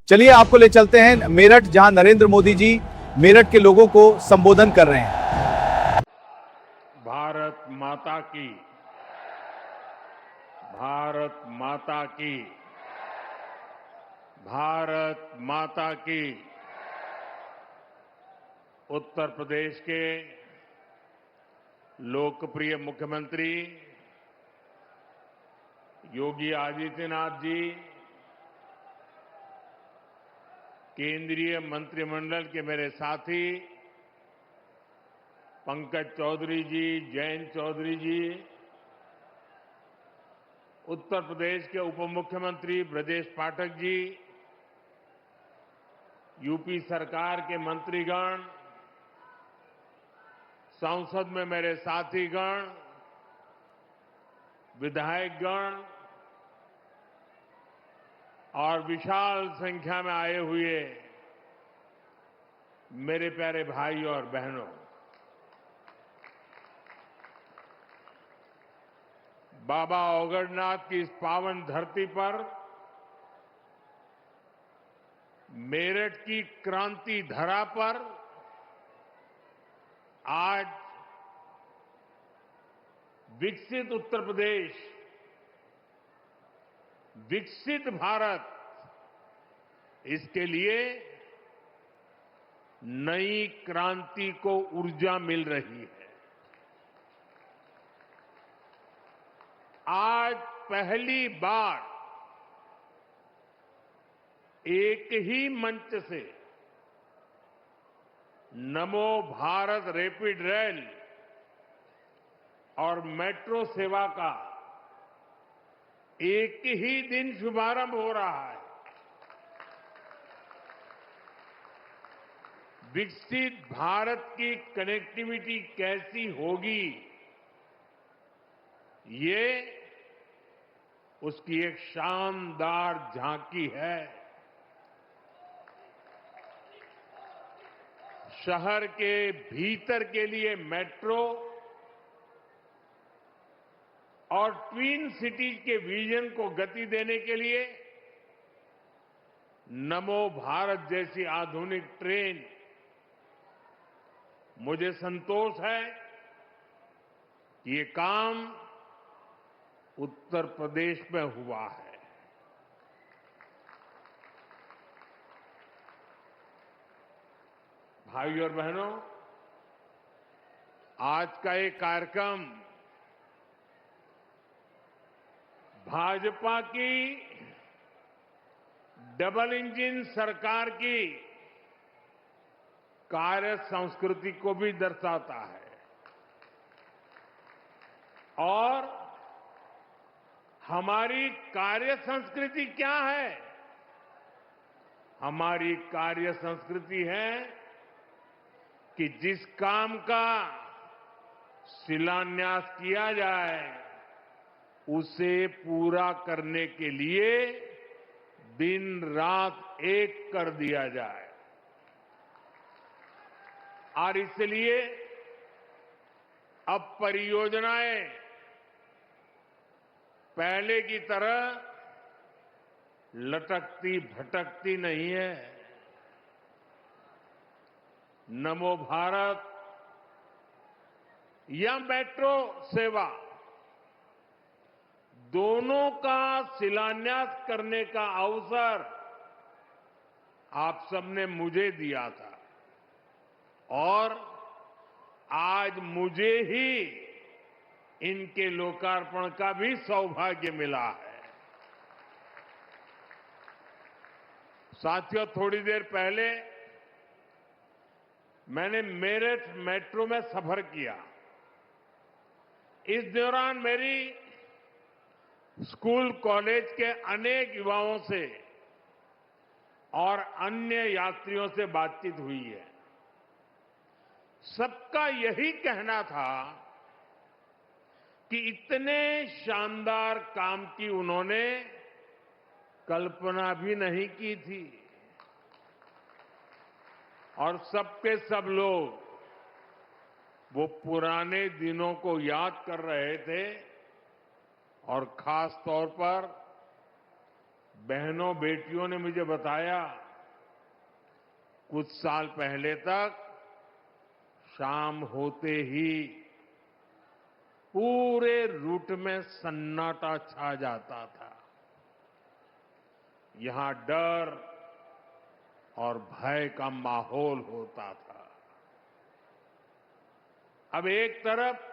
चलिए आपको ले चलते हैं मेरठ, जहां नरेंद्र मोदी जी मेरठ के लोगों को संबोधन कर रहे हैं। भारत माता की, भारत माता की, भारत माता की। उत्तर प्रदेश के लोकप्रिय मुख्यमंत्री योगी आदित्यनाथ जी, केंद्रीय मंत्रिमंडल के मेरे साथी पंकज चौधरी जी, जयंत चौधरी जी, उत्तर प्रदेश के उप मुख्यमंत्री ब्रजेश पाठक जी, यूपी सरकार के मंत्रीगण, संसद में मेरे साथीगण, विधायकगण और विशाल संख्या में आए हुए मेरे प्यारे भाई और बहनों, बाबा औगड़नाथ की इस पावन धरती पर मेरठ की क्रांति धरा पर आज विकसित उत्तर प्रदेश, विकसित भारत, इसके लिए नई क्रांति को ऊर्जा मिल रही है। आज पहली बार एक ही मंच से नमो भारत रैपिड रेल और मेट्रो सेवा का एक ही दिन शुभारंभ हो रहा है। विकसित भारत की कनेक्टिविटी कैसी होगी, ये उसकी एक शानदार झांकी है। शहर के भीतर के लिए मेट्रो और ट्विन सिटीज के विजन को गति देने के लिए नमो भारत जैसी आधुनिक ट्रेन, मुझे संतोष है कि ये काम उत्तर प्रदेश में हुआ है। भाइयों और बहनों, आज का ये कार्यक्रम भाजपा की डबल इंजन सरकार की कार्य संस्कृति को भी दर्शाता है और हमारी कार्य संस्कृति क्या है? हमारी कार्य संस्कृति है कि जिस काम का शिलान्यास किया जाए उसे पूरा करने के लिए दिन रात एक कर दिया जाए। और इसलिए अब परियोजनाएं पहले की तरह लटकती भटकती नहीं है। नमो भारत या मेट्रो सेवा, दोनों का शिलान्यास करने का अवसर आप सबने मुझे दिया था और आज मुझे ही इनके लोकार्पण का भी सौभाग्य मिला है। साथियों, थोड़ी देर पहले मैंने मेरठ मेट्रो में सफर किया। इस दौरान मेरी स्कूल कॉलेज के अनेक युवाओं से और अन्य यात्रियों से बातचीत हुई है। सबका यही कहना था कि इतने शानदार काम की उन्होंने कल्पना भी नहीं की थी और सबके सब लोग वो पुराने दिनों को याद कर रहे थे और खास तौर पर बहनों बेटियों ने मुझे बताया, कुछ साल पहले तक शाम होते ही पूरे रूट में सन्नाटा छा जाता था। यहां डर और भय का माहौल होता था। अब एक तरफ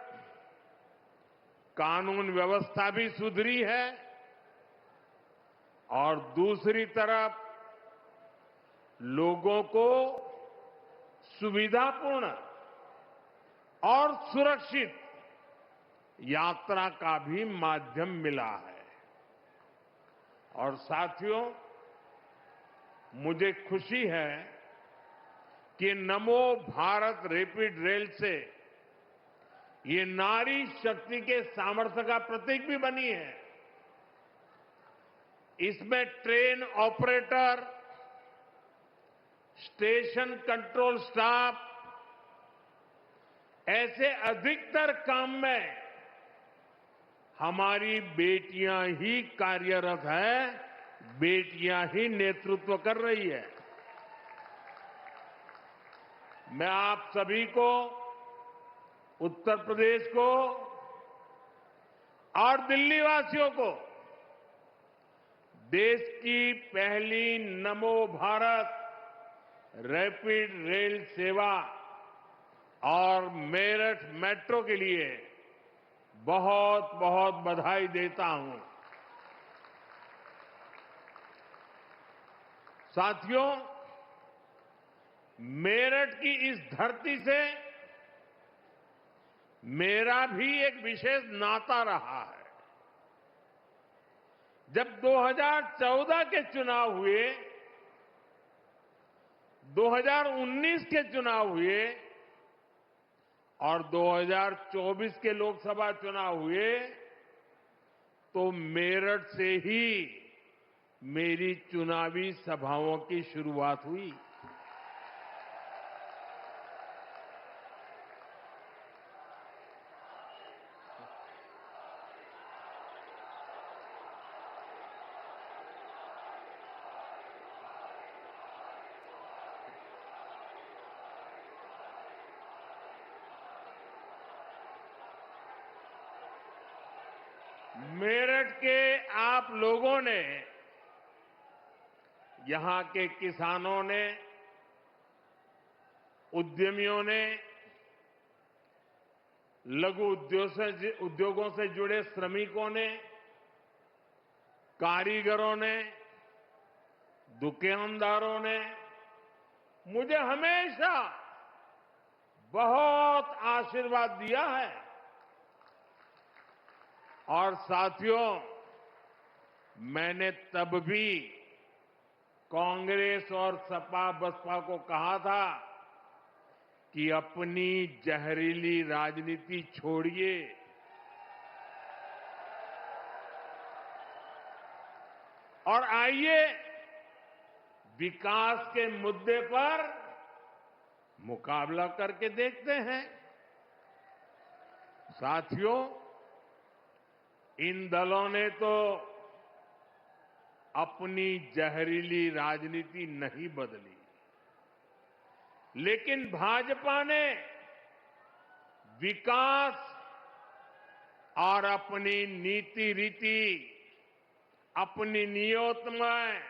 कानून व्यवस्था भी सुधरी है और दूसरी तरफ लोगों को सुविधापूर्ण और सुरक्षित यात्रा का भी माध्यम मिला है। और साथियों, मुझे खुशी है कि नमो भारत रैपिड रेल से ये नारी शक्ति के सामर्थ्य का प्रतीक भी बनी है। इसमें train operator, station control staff, ऐसे अधिकतर काम में हमारी बेटियां ही कार्यरत हैं, बेटियां ही नेतृत्व कर रही है। मैं आप सभी को, उत्तर प्रदेश को और दिल्ली वासियों को देश की पहली नमो भारत रैपिड रेल सेवा और मेरठ मेट्रो के लिए बहुत बहुत बधाई देता हूं। साथियों, मेरठ की इस धरती से मेरा भी एक विशेष नाता रहा है। जब 2014 के चुनाव हुए, 2019 के चुनाव हुए और 2024 के लोकसभा चुनाव हुए, तो मेरठ से ही मेरी चुनावी सभाओं की शुरुआत हुई। मेरठ के आप लोगों ने, यहां के किसानों ने, उद्यमियों ने, लघु उद्योगों से जुड़े श्रमिकों ने, कारीगरों ने, दुकानदारों ने मुझे हमेशा बहुत आशीर्वाद दिया है। और साथियों, मैंने तब भी कांग्रेस और सपा बसपा को कहा था कि अपनी जहरीली राजनीति छोड़िए और आइए विकास के मुद्दे पर मुकाबला करके देखते हैं। साथियों, इन दलों ने तो अपनी जहरीली राजनीति नहीं बदली, लेकिन भाजपा ने विकास और अपनी नीति रीति, अपनी नियत में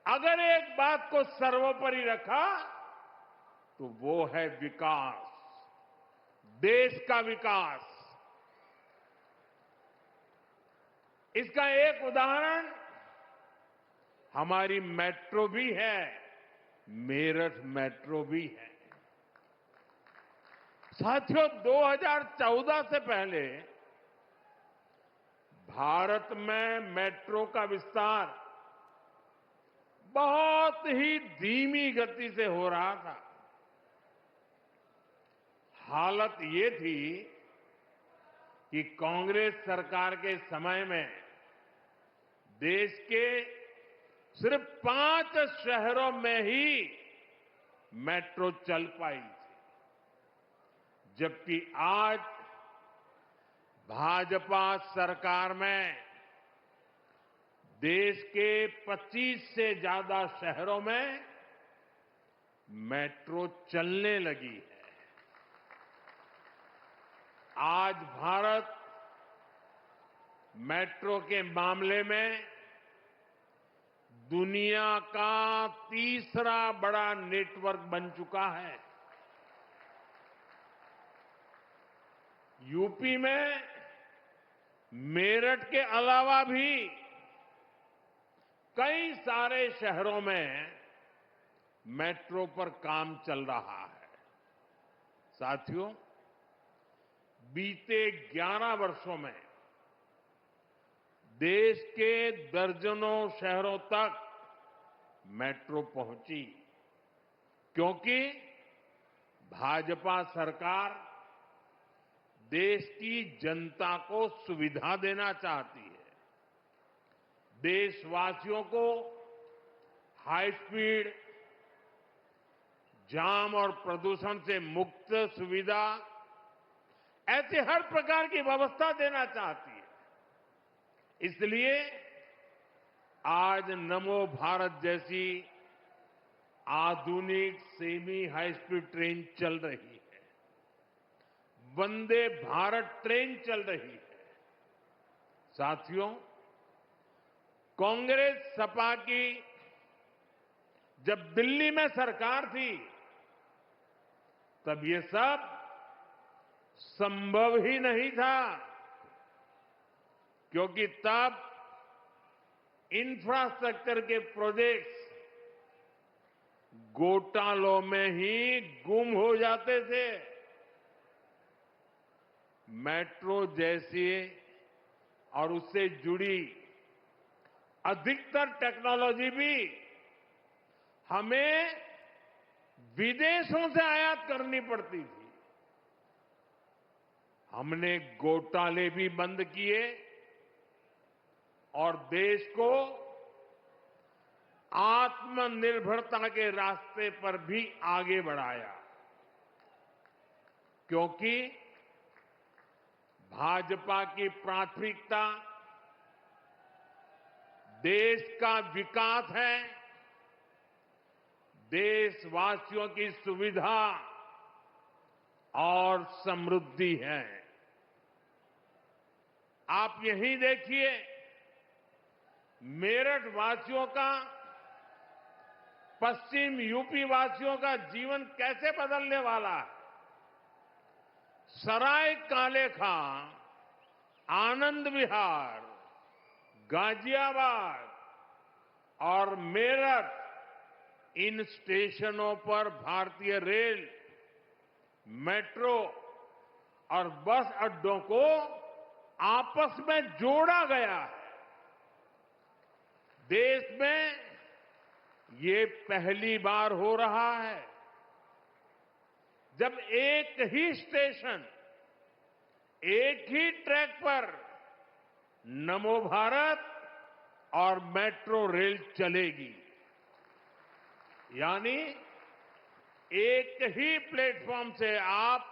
अगर एक बात को सर्वोपरि रखा तो वो है विकास, देश का विकास। इसका एक उदाहरण हमारी मेट्रो भी है, मेरठ मेट्रो भी है। साथियों, 2014 से पहले भारत में मेट्रो का विस्तार बहुत ही धीमी गति से हो रहा था। हालत ये थी कि कांग्रेस सरकार के समय में देश के सिर्फ 5 शहरों में ही मेट्रो चल पाई थी, जबकि आज भाजपा सरकार में देश के 25 से ज्यादा शहरों में मेट्रो चलने लगी है। आज भारत मेट्रो के मामले में दुनिया का तीसरा बड़ा नेटवर्क बन चुका है। यूपी में मेरठ के अलावा भी कई सारे शहरों में मेट्रो पर काम चल रहा है। साथियों, बीते 11 वर्षों में देश के दर्जनों शहरों तक मेट्रो पहुंची, क्योंकि भाजपा सरकार देश की जनता को सुविधा देना चाहती है। देशवासियों को हाई स्पीड, जाम और प्रदूषण से मुक्त सुविधा, ऐसे हर प्रकार की व्यवस्था देना चाहती है। इसलिए आज नमो भारत जैसी आधुनिक सेमी हाई स्पीड ट्रेन चल रही है, वंदे भारत ट्रेन चल रही है। साथियों, कांग्रेस सपा की जब दिल्ली में सरकार थी, तब ये सब संभव ही नहीं था, क्योंकि तब इंफ्रास्ट्रक्चर के प्रोजेक्ट्स घोटालों में ही गुम हो जाते थे। मेट्रो जैसी और उससे जुड़ी अधिकतर टेक्नोलॉजी भी हमें विदेशों से आयात करनी पड़ती थी। हमने घोटाले भी बंद किए और देश को आत्मनिर्भरता के रास्ते पर भी आगे बढ़ाया, क्योंकि भाजपा की प्राथमिकता देश का विकास है, देशवासियों की सुविधा और समृद्धि है। आप यही देखिए, मेरठ वासियों का, पश्चिम यूपी वासियों का जीवन कैसे बदलने वाला है। सराय काले खां, आनंद विहार, गाजियाबाद और मेरठ, इन स्टेशनों पर भारतीय रेल, मेट्रो और बस अड्डों को आपस में जोड़ा गया है। देश में ये पहली बार हो रहा है जब एक ही स्टेशन, एक ही ट्रैक पर नमो भारत और मेट्रो रेल चलेगी। यानी एक ही प्लेटफॉर्म से आप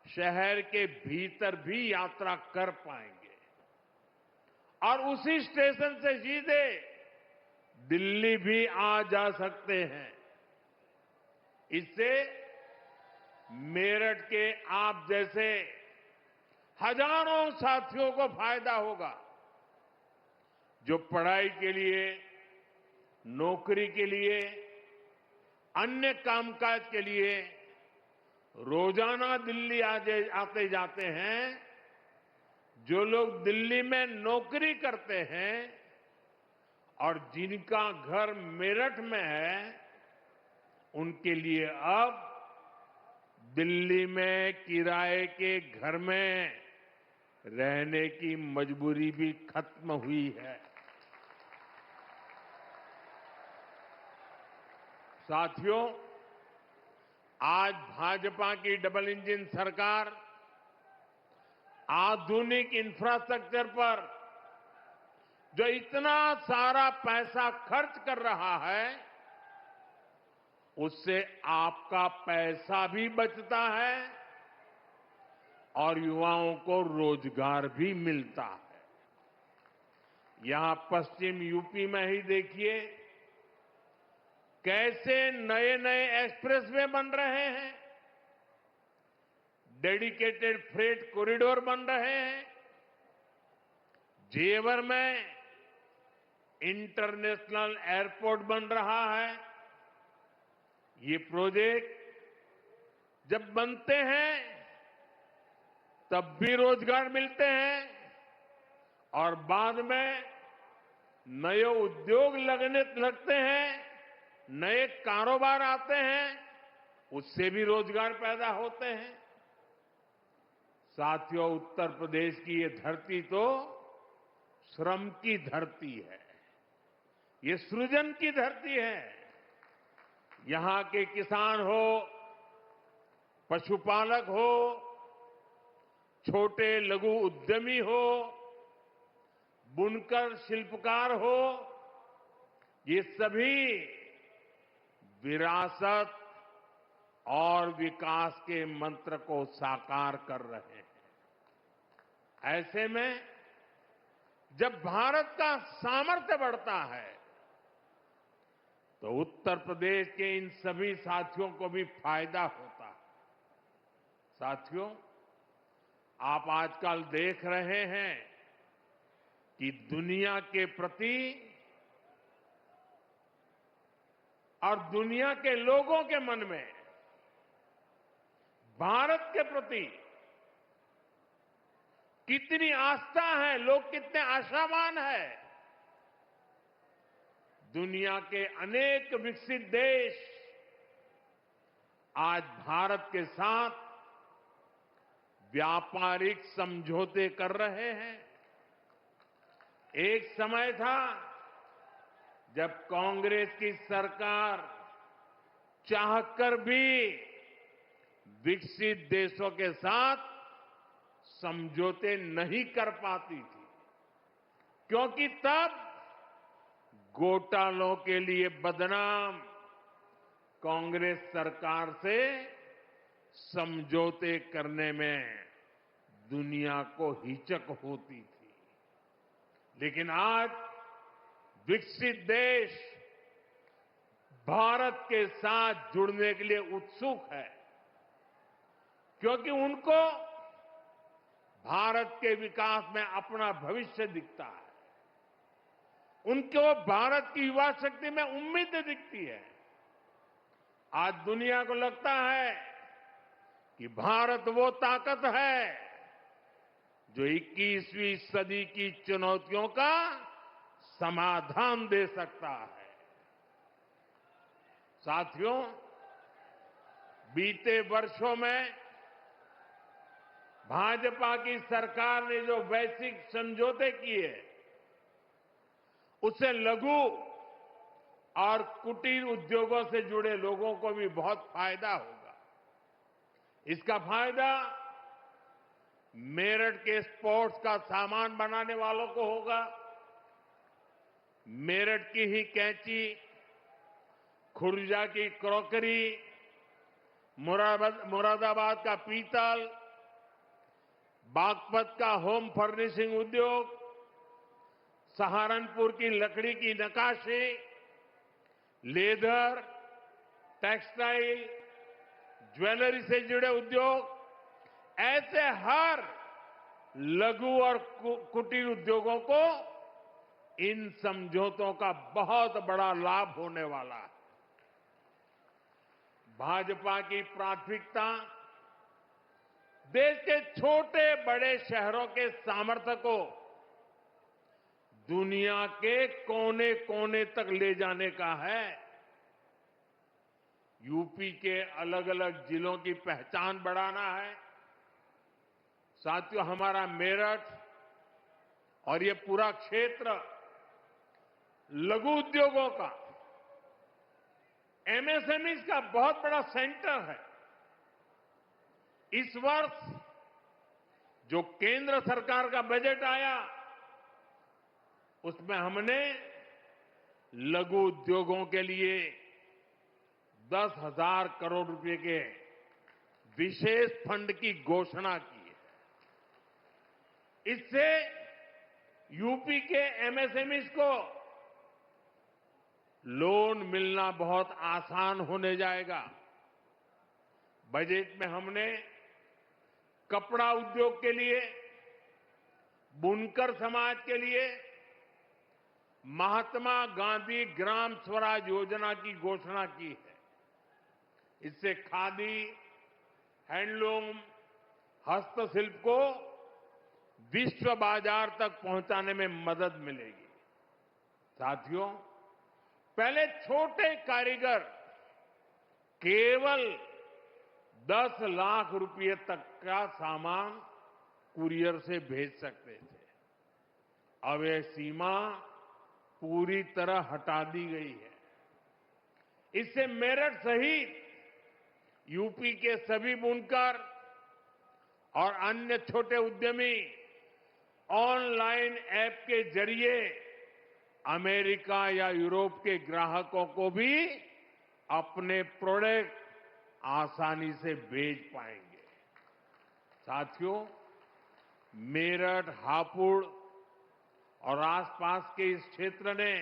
शहर के भीतर भी यात्रा कर पाएंगे और उसी स्टेशन से सीधे दिल्ली भी आ जा सकते हैं। इससे मेरठ के आप जैसे हजारों साथियों को फायदा होगा, जो पढ़ाई के लिए, नौकरी के लिए, अन्य कामकाज के लिए रोजाना दिल्ली आते जाते हैं। जो लोग दिल्ली में नौकरी करते हैं और जिनका घर मेरठ में है, उनके लिए अब दिल्ली में किराए के घर में रहने की मजबूरी भी खत्म हुई है। साथियों, आज भाजपा की डबल इंजन सरकार आधुनिक इंफ्रास्ट्रक्चर पर जो इतना सारा पैसा खर्च कर रहा है, उससे आपका पैसा भी बचता है और युवाओं को रोजगार भी मिलता है। यहां पश्चिम यूपी में ही देखिए कैसे नए नए एक्सप्रेसवे बन रहे हैं, डेडिकेटेड फ्रेट कॉरिडोर बन रहे हैं। जेवर में इंटरनेशनल एयरपोर्ट बन रहा है। ये प्रोजेक्ट जब बनते हैं तब भी रोजगार मिलते हैं और बाद में नए उद्योग लगते हैं, नए कारोबार आते हैं, उससे भी रोजगार पैदा होते हैं। साथियों, उत्तर प्रदेश की ये धरती तो श्रम की धरती है, ये सृजन की धरती है। यहां के किसान हो, पशुपालक हो, छोटे लघु उद्यमी हो, बुनकर शिल्पकार हो, ये सभी विरासत और विकास के मंत्र को साकार कर रहे हैं। ऐसे में जब भारत का सामर्थ्य बढ़ता है तो उत्तर प्रदेश के इन सभी साथियों को भी फायदा होता है। साथियों, आप आजकल देख रहे हैं कि दुनिया के प्रति और दुनिया के लोगों के मन में भारत के प्रति कितनी आस्था है, लोग कितने आशावान हैं। दुनिया के अनेक विकसित देश आज भारत के साथ व्यापारिक समझौते कर रहे हैं। एक समय था जब कांग्रेस की सरकार चाहकर भी विकसित देशों के साथ समझौते नहीं कर पाती थी, क्योंकि तब घोटालों के लिए बदनाम कांग्रेस सरकार से समझौते करने में दुनिया को हिचक होती थी। लेकिन आज विकसित देश भारत के साथ जुड़ने के लिए उत्सुक है, क्योंकि उनको भारत के विकास में अपना भविष्य दिखता है। उनको भारत की युवा शक्ति में उम्मीद दिखती है। आज दुनिया को लगता है कि भारत वो ताकत है जो 21वीं सदी की चुनौतियों का समाधान दे सकता है। साथियों, बीते वर्षों में भाजपा की सरकार ने जो वैश्विक समझौते किए, उससे लघु और कुटीर उद्योगों से जुड़े लोगों को भी बहुत फायदा होगा। इसका फायदा मेरठ के स्पोर्ट्स का सामान बनाने वालों को होगा। मेरठ की ही कैंची, खुर्जा की क्रॉकरी, मुरादाबाद का पीतल, बागपत का होम फर्निशिंग उद्योग, सहारनपुर की लकड़ी की नक्काशी, लेदर, टेक्सटाइल, ज्वेलरी से जुड़े उद्योग, ऐसे हर लघु और कुटीर उद्योगों को इन समझौतों का बहुत बड़ा लाभ होने वाला है। भाजपा की प्राथमिकता देश के छोटे बड़े शहरों के सामर्थ्य को दुनिया के कोने कोने तक ले जाने का है। यूपी के अलग अलग जिलों की पहचान बढ़ाना है। साथियों, हमारा मेरठ और ये पूरा क्षेत्र लघु उद्योगों का, एमएसएमई का बहुत बड़ा सेंटर है। इस वर्ष जो केंद्र सरकार का बजट आया, उसमें हमने लघु उद्योगों के लिए 10,000 करोड़ रुपए के विशेष फंड की घोषणा की है। इससे यूपी के एमएसएमईज को लोन मिलना बहुत आसान होने जाएगा। बजट में हमने कपड़ा उद्योग के लिए, बुनकर समाज के लिए महात्मा गांधी ग्राम स्वराज योजना की घोषणा की है। इससे खादी, हैंडलूम, हस्तशिल्प को विश्व बाजार तक पहुंचाने में मदद मिलेगी। साथियों, पहले छोटे कारीगर केवल 10 लाख रुपए तक का सामान कुरियर से भेज सकते थे। अब यह सीमा पूरी तरह हटा दी गई है। इससे मेरठ सहित यूपी के सभी बुनकर और अन्य छोटे उद्यमी ऑनलाइन ऐप के जरिए अमेरिका या यूरोप के ग्राहकों को भी अपने प्रोडक्ट आसानी से बेच पाएंगे। साथियों, मेरठ, हापुड़ और आसपास के इस क्षेत्र ने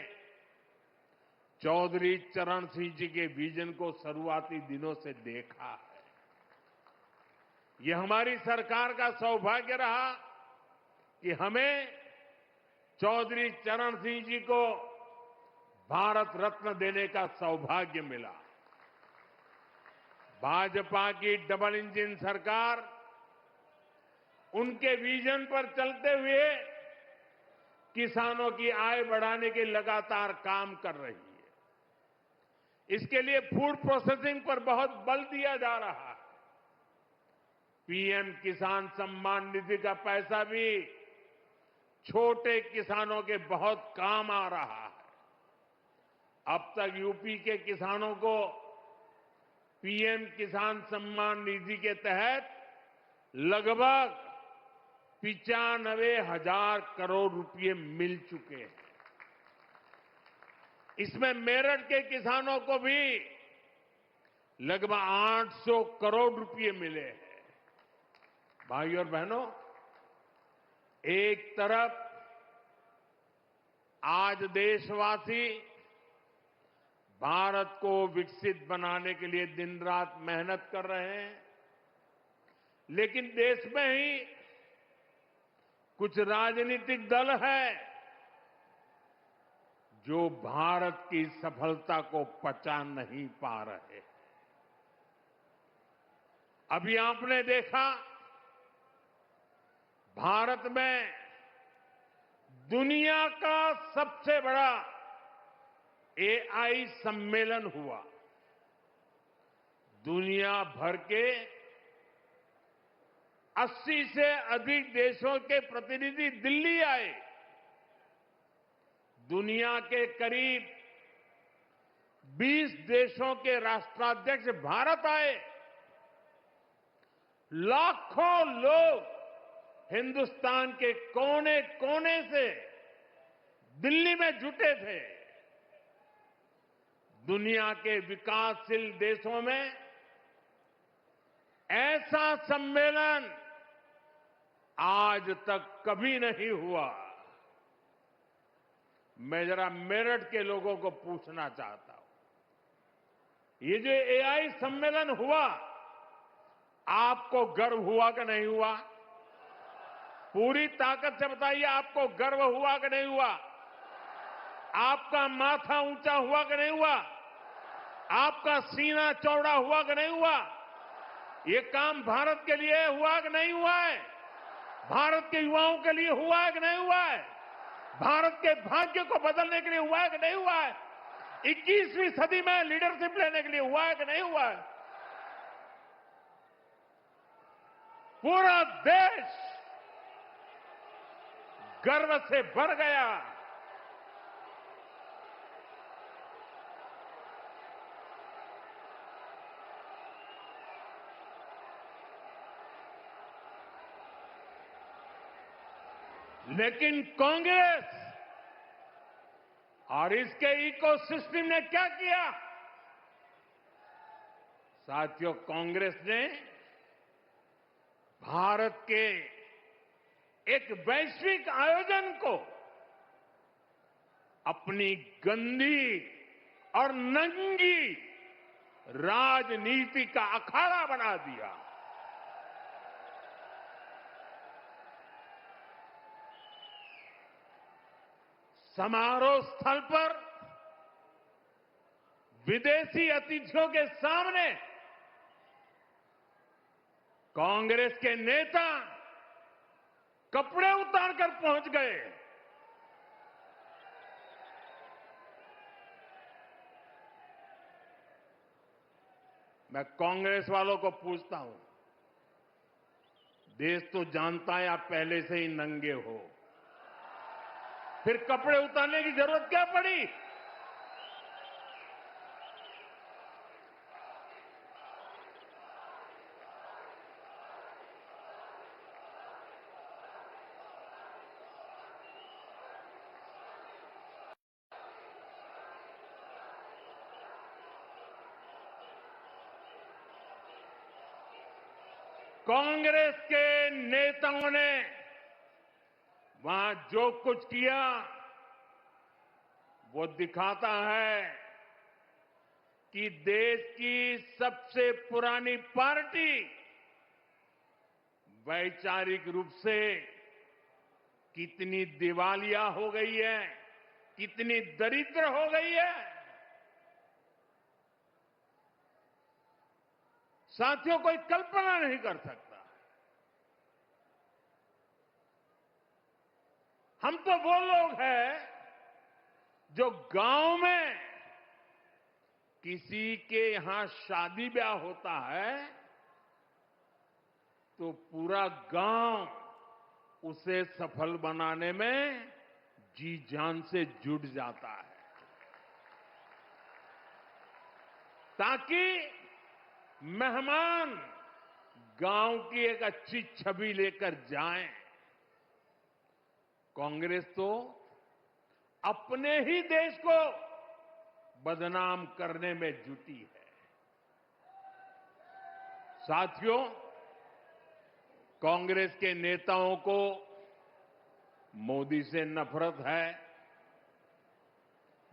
चौधरी चरण सिंह जी के विजन को शुरुआती दिनों से देखा है। यह हमारी सरकार का सौभाग्य रहा कि हमें चौधरी चरण सिंह जी को भारत रत्न देने का सौभाग्य मिला। भाजपा की डबल इंजन सरकार उनके विजन पर चलते हुए किसानों की आय बढ़ाने के लगातार काम कर रही है। इसके लिए फूड प्रोसेसिंग पर बहुत बल दिया जा रहा है। पीएम किसान सम्मान निधि का पैसा भी छोटे किसानों के बहुत काम आ रहा है। अब तक यूपी के किसानों को पीएम किसान सम्मान निधि के तहत लगभग 95,000 करोड़ रुपए मिल चुके हैं। इसमें मेरठ के किसानों को भी लगभग 800 करोड़ रुपए मिले हैं। भाइयों और बहनों, एक तरफ आज देशवासी भारत को विकसित बनाने के लिए दिन रात मेहनत कर रहे हैं, लेकिन देश में ही कुछ राजनीतिक दल है जो भारत की सफलता को पचा नहीं पा रहे। अभी आपने देखा, भारत में दुनिया का सबसे बड़ा एआई सम्मेलन हुआ। दुनिया भर के 80 से अधिक देशों के प्रतिनिधि दिल्ली आए। दुनिया के करीब 20 देशों के राष्ट्राध्यक्ष भारत आए। लाखों लोग हिंदुस्तान के कोने कोने से दिल्ली में जुटे थे। दुनिया के विकासशील देशों में ऐसा सम्मेलन आज तक कभी नहीं हुआ। मैं जरा मेरठ के लोगों को पूछना चाहता हूं, ये जो एआई सम्मेलन हुआ, आपको गर्व हुआ कि नहीं हुआ? पूरी ताकत से बताइए, आपको गर्व हुआ कि नहीं हुआ? आपका माथा ऊंचा हुआ कि नहीं हुआ? आपका सीना चौड़ा हुआ कि नहीं हुआ? ये काम भारत के लिए हुआ कि नहीं हुआ है? भारत के युवाओं के लिए हुआ है कि नहीं हुआ है? भारत के भाग्य को बदलने के लिए हुआ है कि नहीं हुआ है? 21वीं सदी में लीडरशिप लेने के लिए हुआ है कि नहीं हुआ है? पूरा देश गर्व से भर गया। लेकिन कांग्रेस और इसके इकोसिस्टम ने क्या किया? साथियों, कांग्रेस ने भारत के एक वैश्विक आयोजन को अपनी गंदी और नंगी राजनीति का अखाड़ा बना दिया। समारोह स्थल पर विदेशी अतिथियों के सामने कांग्रेस के नेता कपड़े उतारकर पहुंच गए। मैं कांग्रेस वालों को पूछता हूं, देश तो जानता है आप पहले से ही नंगे हो, फिर कपड़े उतारने की जरूरत क्या पड़ी? कांग्रेस के नेताओं ने वहां जो कुछ किया वो दिखाता है कि देश की सबसे पुरानी पार्टी वैचारिक रूप से कितनी दिवालिया हो गई है, कितनी दरिद्र हो गई है। साथियों, कोई कल्पना नहीं कर सकता। हम तो वो लोग हैं जो गांव में किसी के यहां शादी ब्याह होता है तो पूरा गांव उसे सफल बनाने में जी जान से जुट जाता है, ताकि मेहमान गांव की एक अच्छी छवि लेकर जाएं। कांग्रेस तो अपने ही देश को बदनाम करने में जुटी है। साथियों, कांग्रेस के नेताओं को मोदी से नफरत है।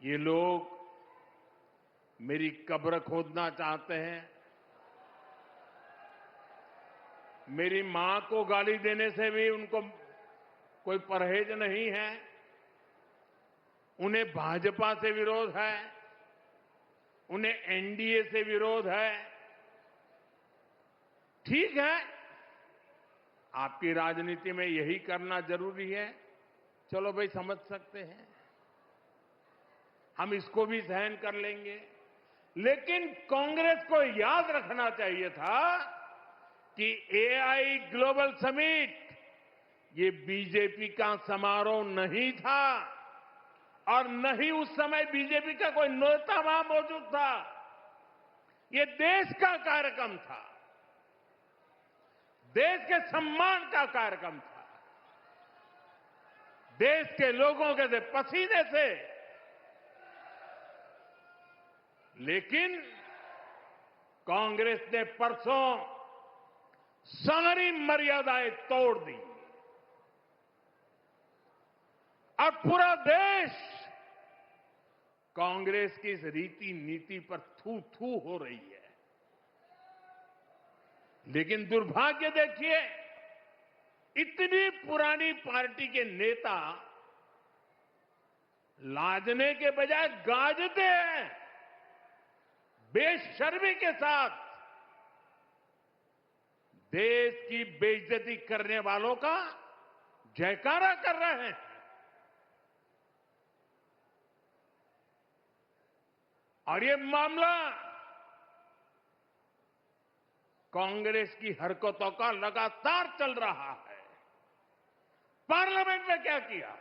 ये लोग मेरी कब्र खोदना चाहते हैं। मेरी मां को गाली देने से भी उनको कोई परहेज नहीं है। उन्हें भाजपा से विरोध है, उन्हें एनडीए से विरोध है। ठीक है, आपकी राजनीति में यही करना जरूरी है, चलो भाई समझ सकते हैं, हम इसको भी सहन कर लेंगे। लेकिन कांग्रेस को याद रखना चाहिए था कि एआई ग्लोबल समिट ये बीजेपी का समारोह नहीं था और न ही उस समय बीजेपी का कोई नेता वहां मौजूद था। ये देश का कार्यक्रम था, देश के सम्मान का कार्यक्रम था, देश के लोगों के पसीने से। लेकिन कांग्रेस ने परसों सारी मर्यादाएं तोड़ दी और पूरा देश कांग्रेस की इस रीति नीति पर थू थू हो रही है। लेकिन दुर्भाग्य देखिए, इतनी पुरानी पार्टी के नेता लाजने के बजाय गाजते हैं, बेशर्मी के साथ देश की बेइज्जती करने वालों का जयकारा कर रहे हैं। और ये मामला कांग्रेस की हरकतों का लगातार चल रहा है। पार्लियामेंट में क्या किया?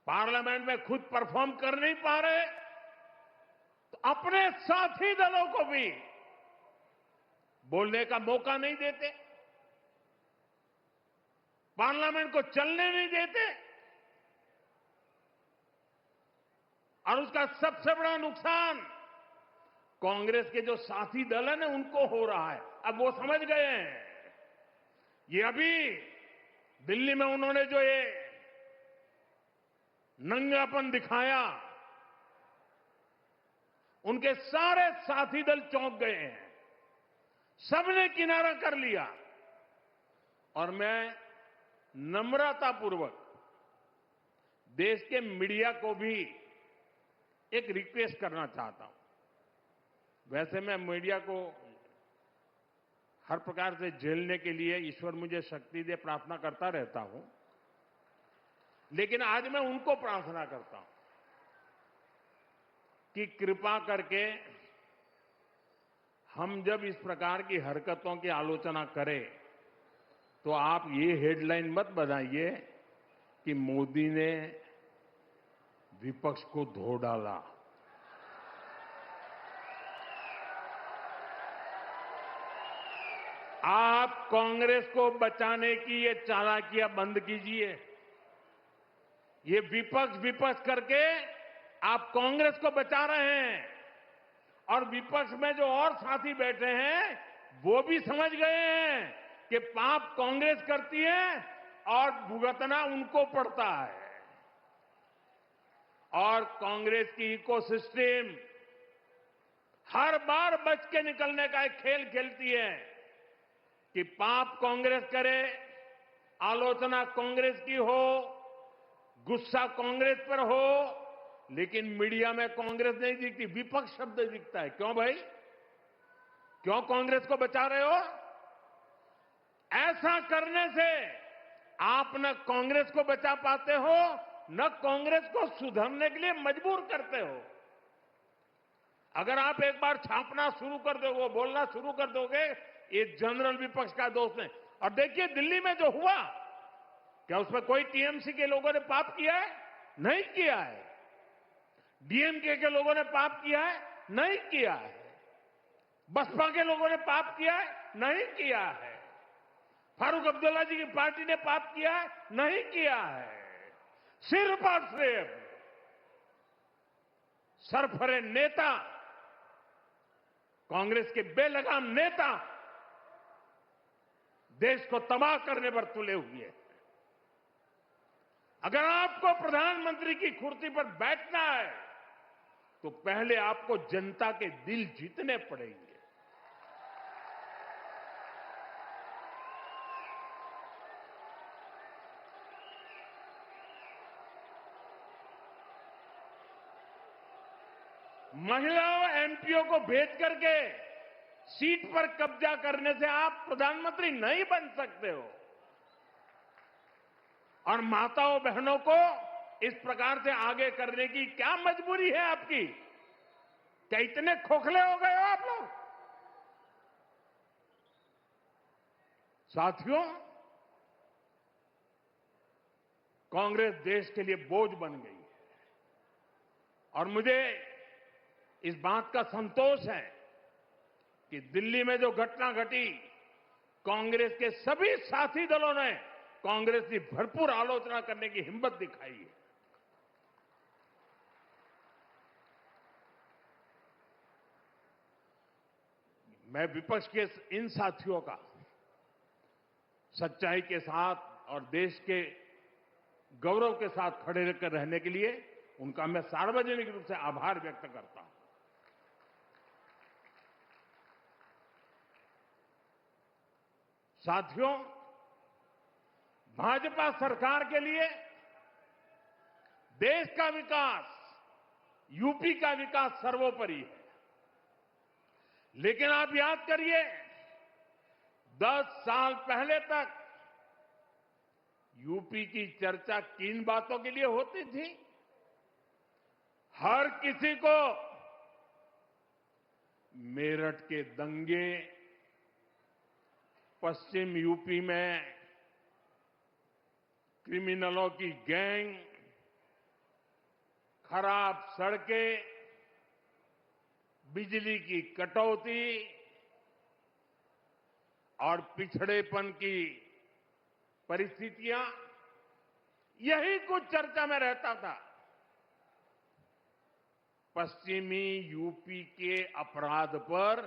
पार्लियामेंट में खुद परफॉर्म कर नहीं पा रहे तो अपने साथी दलों को भी बोलने का मौका नहीं देते, पार्लियामेंट को चलने नहीं देते। और उसका सबसे बड़ा नुकसान कांग्रेस के जो साथी दल है ना, उनको हो रहा है। अब वो समझ गए हैं। ये अभी दिल्ली में उन्होंने जो ये नंगापन दिखाया, उनके सारे साथी दल चौंक गए हैं। सबने किनारा कर लिया। और मैं नम्रतापूर्वक देश के मीडिया को भी एक रिक्वेस्ट करना चाहता हूं। वैसे मैं मीडिया को हर प्रकार से झेलने के लिए ईश्वर मुझे शक्ति दे प्रार्थना करता रहता हूं, लेकिन आज मैं उनको प्रार्थना करता हूं कि कृपा करके हम जब इस प्रकार की हरकतों की आलोचना करें तो आप ये हेडलाइन मत बनाइए कि मोदी ने विपक्ष को धो डाला। आप कांग्रेस को बचाने की ये चालाकियां बंद कीजिए। ये विपक्ष विपक्ष करके आप कांग्रेस को बचा रहे हैं, और विपक्ष में जो और साथी बैठे हैं वो भी समझ गए हैं कि पाप कांग्रेस करती है और भुगतना उनको पड़ता है। और कांग्रेस की इकोसिस्टम हर बार बच के निकलने का एक खेल खेलती है कि पाप कांग्रेस करे, आलोचना कांग्रेस की हो, गुस्सा कांग्रेस पर हो, लेकिन मीडिया में कांग्रेस नहीं दिखती, विपक्ष शब्द दिखता है। क्यों भाई? क्यों कांग्रेस को बचा रहे हो? ऐसा करने से आप न कांग्रेस को बचा पाते हो, न कांग्रेस को सुधरने के लिए मजबूर करते हो। अगर आप एक बार छापना शुरू कर दोगे, बोलना शुरू कर दोगे, ये जनरल विपक्ष का दोष है। और देखिए दिल्ली में जो हुआ, क्या उसमें कोई टीएमसी के लोगों ने पाप किया है? नहीं किया है। डीएमके के लोगों ने पाप किया है? नहीं किया है। बसपा के लोगों ने पाप किया है? नहीं किया है। फारूक अब्दुल्ला जी की पार्टी ने पाप किया है? नहीं किया है। सिर्फ और सिर्फ सरफरे नेता, कांग्रेस के बेलगाम नेता देश को तबाह करने पर तुले हुए हैं। अगर आपको प्रधानमंत्री की कुर्सी पर बैठना है तो पहले आपको जनता के दिल जीतने पड़ेंगे। महिलाओं एमपीओ को भेज करके सीट पर कब्जा करने से आप प्रधानमंत्री नहीं बन सकते हो। और माताओं बहनों को इस प्रकार से आगे करने की क्या मजबूरी है आपकी? क्या इतने खोखले हो गए हो आप लोग? साथियों, कांग्रेस देश के लिए बोझ बन गई है, और मुझे इस बात का संतोष है कि दिल्ली में जो घटना घटी, कांग्रेस के सभी साथी दलों ने कांग्रेस की भरपूर आलोचना करने की हिम्मत दिखाई है। मैं विपक्ष के इन साथियों का सच्चाई के साथ और देश के गौरव के साथ खड़े रहकर रहने के लिए उनका मैं सार्वजनिक रूप से आभार व्यक्त करता हूं। साथियों, भाजपा सरकार के लिए देश का विकास, यूपी का विकास सर्वोपरि है। लेकिन आप याद करिए, 10 साल पहले तक यूपी की चर्चा किन बातों के लिए होती थी? हर किसी को मेरठ के दंगे, पश्चिम यूपी में क्रिमिनलों की गैंग, खराब सड़कें, बिजली की कटौती और पिछड़ेपन की परिस्थितियां, यही कुछ चर्चा में रहता था। पश्चिमी यूपी के अपराध पर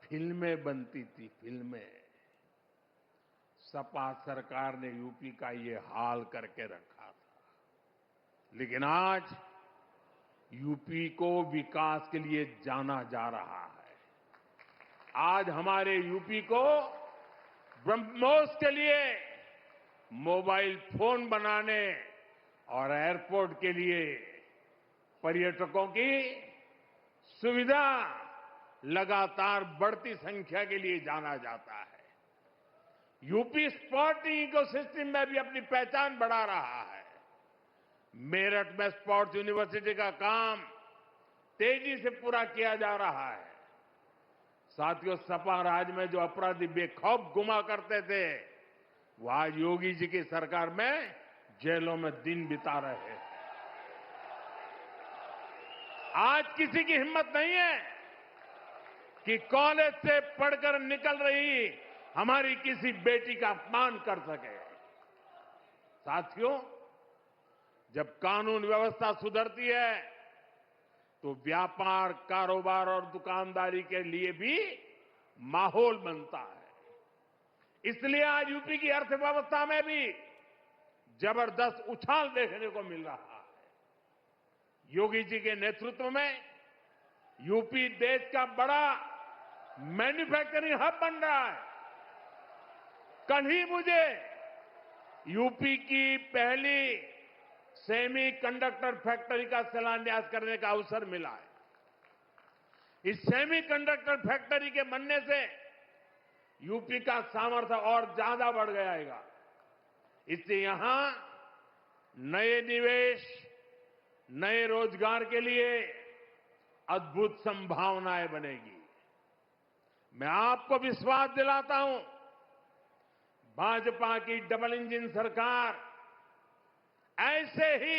फिल्में बनती थी, फिल्में। सपा सरकार ने यूपी का ये हाल करके रखा था। लेकिन आज यूपी को विकास के लिए जाना जा रहा है। आज हमारे यूपी को ब्रह्मोस के लिए मोबाइल फोन बनाने और एयरपोर्ट के लिए पर्यटकों की सुविधा लगातार बढ़ती संख्या के लिए जाना जाता है। यूपी स्पोर्टिंग इकोसिस्टम में भी अपनी पहचान बढ़ा रहा है। मेरठ में स्पोर्ट्स यूनिवर्सिटी का काम तेजी से पूरा किया जा रहा है। साथियों, सपा राज में जो अपराधी बेखौफ घुमा करते थे, वो आज योगी जी की सरकार में जेलों में दिन बिता रहे हैं। आज किसी की हिम्मत नहीं है कि कॉलेज से पढ़कर निकल रही हमारी किसी बेटी का अपमान कर सके। साथियों, जब कानून व्यवस्था सुधरती है तो व्यापार, कारोबार और दुकानदारी के लिए भी माहौल बनता है। इसलिए आज यूपी की अर्थव्यवस्था में भी जबरदस्त उछाल देखने को मिल रहा है। योगी जी के नेतृत्व में यूपी देश का बड़ा मैन्युफैक्चरिंग हब बन रहा है। कल ही मुझे यूपी की पहली सेमी कंडक्टर फैक्ट्री का शिलान्यास करने का अवसर मिला है। इस सेमी कंडक्टर फैक्ट्री के बनने से यूपी का सामर्थ्य और ज्यादा बढ़ जाएगा। इससे यहां नए निवेश, नए रोजगार के लिए अद्भुत संभावनाएं बनेगी। मैं आपको विश्वास दिलाता हूं, भाजपा की डबल इंजन सरकार ऐसे ही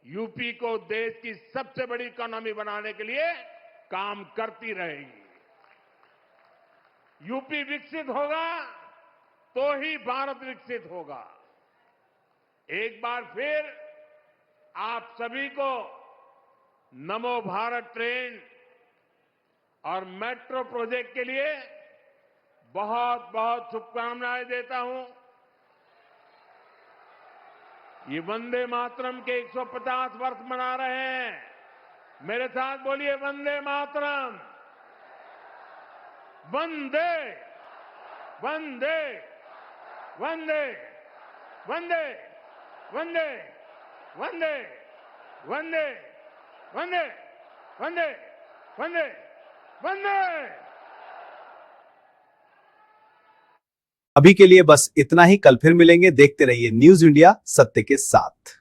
यूपी को देश की सबसे बड़ी इकोनॉमी बनाने के लिए काम करती रहेगी। यूपी विकसित होगा तो ही भारत विकसित होगा। एक बार फिर आप सभी को नमो भारत ट्रेन और मेट्रो प्रोजेक्ट के लिए बहुत बहुत शुभकामनाएं देता हूं। ये वंदे मातरम के 150 वर्ष मना रहे हैं। मेरे साथ बोलिए, वंदे मातरम, वंदे वंदे वंदे वंदे वंदे वंदे वंदे वंदे वंदे वंदे वंदे। अभी के लिए बस इतना ही। कल फिर मिलेंगे। देखते रहिए न्यूज इंडिया, सत्य के साथ।